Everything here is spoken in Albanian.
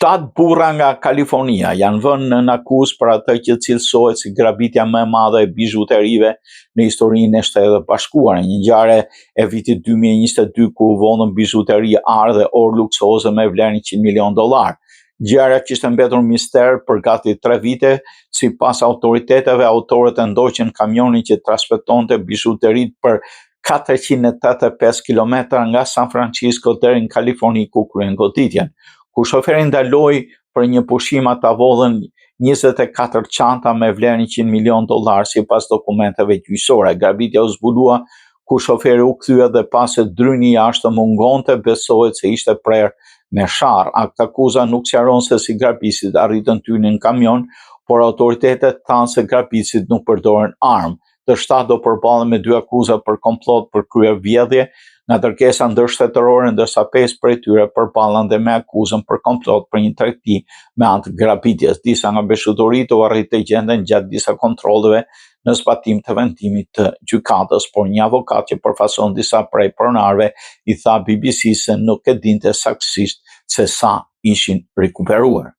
7 burra nga Kalifornia janë vënë në akuzë për atë që cilësohet si grabitja më e madhe e bizhuterive në historinë e Shtetit Bashkuar, një ngjarje e vitit 2022 ku u vonën bizhuteri arë dhe orë luksoze me vlerë $100 milion. Ngjarja kishte mbetur mister për gati 3 vite, sipas autoriteteve, autorët e ndoqën kamionin që transportonte bizhuteritë për 485 kilometra nga San Francisco deri në Kaliforni ku kryen goditjen. Kur shoferi ndaloi për një pushim ata vodhën 24 çanta me vlerë $100 milion sipas dokumenteve gjyqësore. Grabitja u zbulua kur shoferi u kthye dhe pas se dryni jashtë mungonte, besohet se ishte prerë me sharr. Aktakuza nuk sqaron se si grabisit arritën tynin në kamion, por autoritetet thanë se grabisit nuk përdorën armë. Të 7 do përballen me 2 akuza për komplot për kryer vjedhje nga kërkesa ndërshtetërore, ndërsa 5 prej tyre përballen dhe me akuzën për komplot për një tregti me anë të grabitjes. Disa nga beshutoritë u arrit të gjenden gjatë disa kontrolleve në zbatim të vendimit të gjykatës, por një avokat që përfaqëson disa prej pronarëve i tha BBC se nuk e dinte saktësisht se sa ishin rikuperuar.